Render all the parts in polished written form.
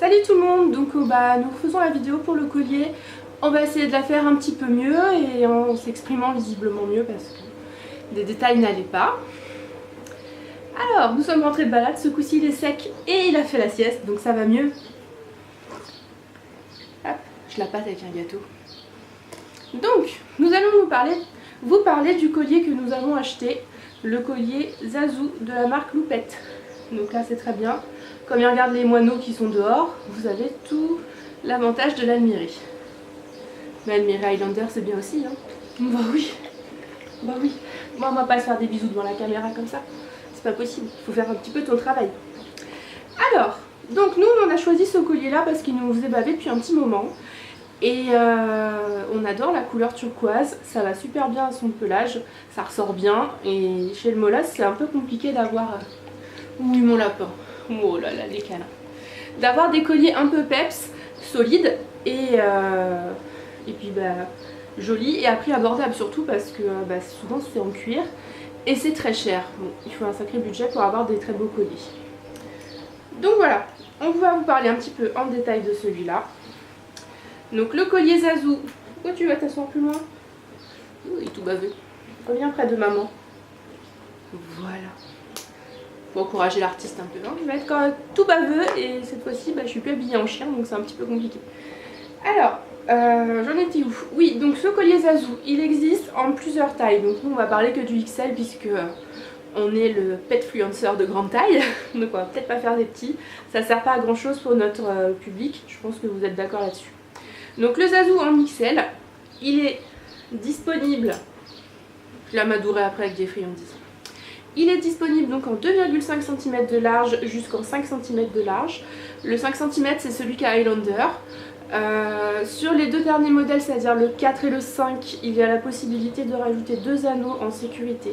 Salut tout le monde, donc nous faisons la vidéo pour le collier. On va essayer de la faire un petit peu mieux et en s'exprimant visiblement mieux parce que des détails n'allaient pas. Alors, nous sommes rentrés de balade, ce coup-ci il est sec et il a fait la sieste, donc ça va mieux. Hop, je la pâte avec un gâteau. Donc, nous allons vous parler du collier que nous avons acheté, le collier Zazou de la marque Loupette. Donc là c'est très bien. Comme il regarde les moineaux qui sont dehors, vous avez tout l'avantage de l'admirer. Mais admirer Highlander c'est bien aussi, hein. Bah oui. Bah oui. Moi on va pas se faire des bisous devant la caméra comme ça. C'est pas possible. Il faut faire un petit peu ton travail. Alors, donc nous on a choisi ce collier là parce qu'il nous faisait baver depuis un petit moment. Et on adore la couleur turquoise, ça va super bien à son pelage, ça ressort bien. Et chez le Molas c'est un peu compliqué d'avoir... Oui mon lapin, oh là là les câlins. D'avoir des colliers un peu peps, solides et puis jolis et après abordables surtout parce que souvent c'est en cuir et c'est très cher. Bon, il faut un sacré budget pour avoir des très beaux colliers. Donc voilà, on va vous parler un petit peu en détail de celui-là. Donc le collier Zazou, où tu vas t'asseoir plus loin? Il est tout baveux. Reviens près de maman. Voilà. Faut encourager l'artiste un peu. Hein. Il va être quand même tout baveux et cette fois-ci je suis plus habillée en chien donc c'est un petit peu compliqué. Alors, j'en étais où? Oui, donc ce collier Zazou, il existe en plusieurs tailles. Donc nous on va parler que du XL puisque on est le petfluencer de grande taille. Donc on va peut-être pas faire des petits. Ça sert pas à grand chose pour notre public. Je pense que vous êtes d'accord là-dessus. Donc le Zazou en XL, il est disponible, je l'amadouerai après avec des friandises. Il est disponible donc en 2,5 cm de large jusqu'en 5 cm de large. Le 5 cm c'est celui qu'a Highlander. Sur les deux derniers modèles, c'est-à-dire le 4 et le 5, il y a la possibilité de rajouter 2 anneaux en sécurité.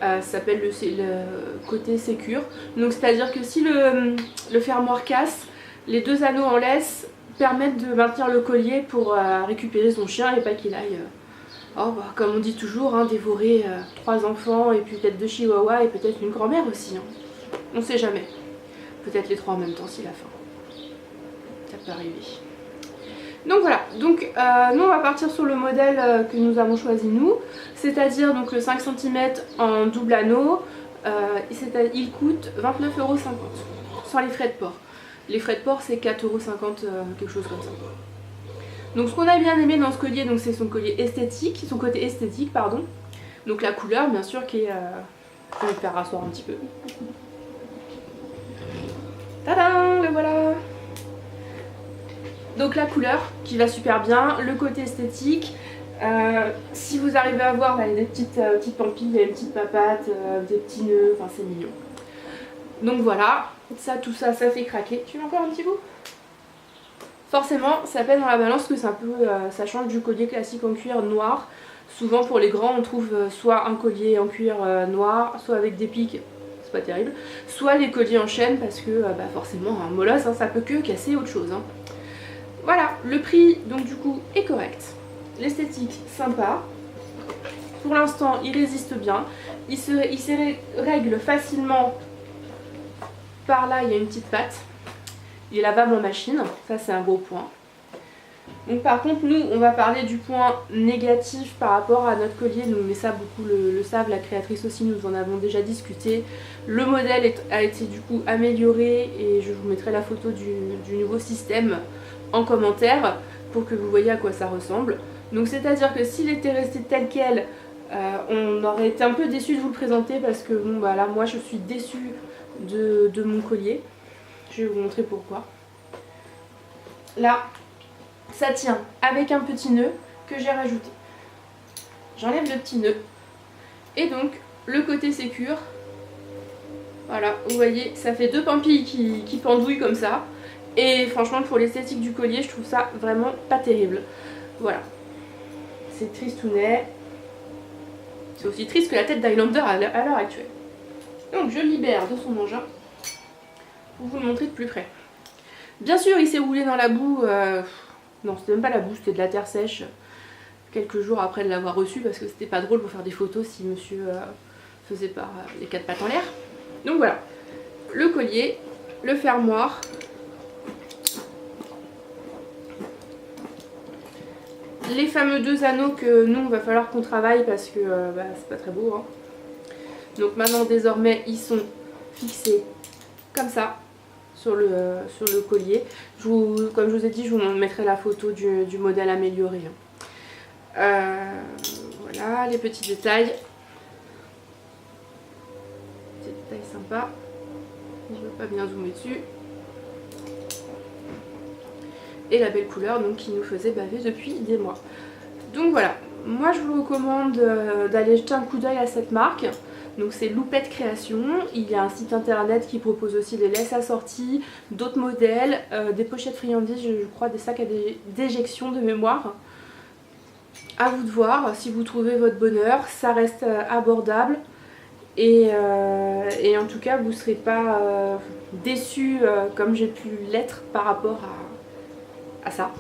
Ça s'appelle le côté sécure. Donc c'est-à-dire que si le fermoir casse, les 2 anneaux en laisse permettent de maintenir le collier pour récupérer son chien et pas qu'il aille, comme on dit toujours, hein, dévorer 3 enfants et puis peut-être 2 chihuahuas et peut-être une grand-mère aussi. Hein. On sait jamais. Peut-être les 3 en même temps si la fin. Ça peut arriver. Donc voilà, donc nous on va partir sur le modèle que nous avons choisi nous, c'est-à-dire donc le 5 cm en double anneau, il coûte 29,50 € sans les frais de port. Les frais de port c'est 4,50 €, quelque chose comme ça. Donc ce qu'on a bien aimé dans ce collier, c'est son collier esthétique, son côté esthétique pardon. Donc la couleur bien sûr qui est... je vais le faire rasseoir un petit peu. Tadam, le voilà. Donc la couleur qui va super bien, le côté esthétique. Si vous arrivez à voir, il y a des petites pampilles, il y a une petite papate, des petits nœuds, enfin c'est mignon. Donc voilà, tout ça, ça fait craquer. Tu veux encore un petit bout? Forcément, ça pèse dans la balance que c'est un peu, ça change du collier classique en cuir noir. Souvent pour les grands, on trouve soit un collier en cuir noir, soit avec des pics, c'est pas terrible, soit les colliers en chaîne parce que forcément un molosse, hein, ça peut que casser autre chose. Hein. Voilà, le prix donc du coup est correct. L'esthétique sympa. Pour l'instant, il résiste bien. Il se règle facilement. Par là, il y a une petite patte. Il est lavable en machine, ça c'est un gros point. Donc par contre nous on va parler du point négatif par rapport à notre collier, mais ça beaucoup le savent, la créatrice aussi, nous en avons déjà discuté. Le modèle a été du coup amélioré et je vous mettrai la photo du nouveau système en commentaire pour que vous voyez à quoi ça ressemble. Donc c'est à dire que s'il était resté tel quel, on aurait été un peu déçu de vous le présenter parce que bon là moi je suis déçue de mon collier. Je vais vous montrer pourquoi. Là, ça tient avec un petit nœud que j'ai rajouté. J'enlève le petit nœud. Et donc, le côté sécure. Voilà, vous voyez, ça fait 2 pampilles qui pendouillent comme ça. Et franchement, pour l'esthétique du collier, je trouve ça vraiment pas terrible. Voilà. C'est tristounet. C'est aussi triste que la tête d'Highlander à l'heure actuelle. Donc, je le libère de son engin. Pour vous le montrer de plus près. Bien sûr il s'est roulé dans la boue, non c'était même pas la boue, c'était de la terre sèche quelques jours après de l'avoir reçu parce que c'était pas drôle pour faire des photos si monsieur faisait pas les 4 pattes en l'air. Donc voilà, le collier, le fermoir, les fameux 2 anneaux que nous, il va falloir qu'on travaille parce que bah, c'est pas très beau. Hein. Donc maintenant, désormais, ils sont fixés comme ça sur le collier. Comme je vous ai dit, je vous mettrai la photo du modèle amélioré. Voilà, les petits détails. Petits détails sympas. Je ne veux pas bien zoomer dessus. Et la belle couleur donc, qui nous faisait baver depuis des mois. Donc voilà, moi je vous recommande d'aller jeter un coup d'œil à cette marque. Donc c'est Loupette Création, il y a un site internet qui propose aussi des laisses assorties, d'autres modèles, des pochettes friandises, je crois des sacs à déjection de mémoire. À vous de voir si vous trouvez votre bonheur, ça reste abordable et en tout cas vous ne serez pas déçus comme j'ai pu l'être par rapport à ça,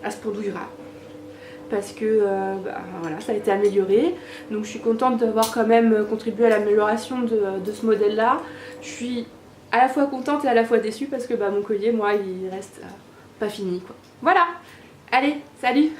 à ce pendouille rare. Parce que voilà, ça a été amélioré. Donc je suis contente d'avoir quand même contribué à l'amélioration de ce modèle là. Je suis à la fois contente et à la fois déçue parce que mon collier, moi, il reste pas fini quoi. Voilà, allez, salut!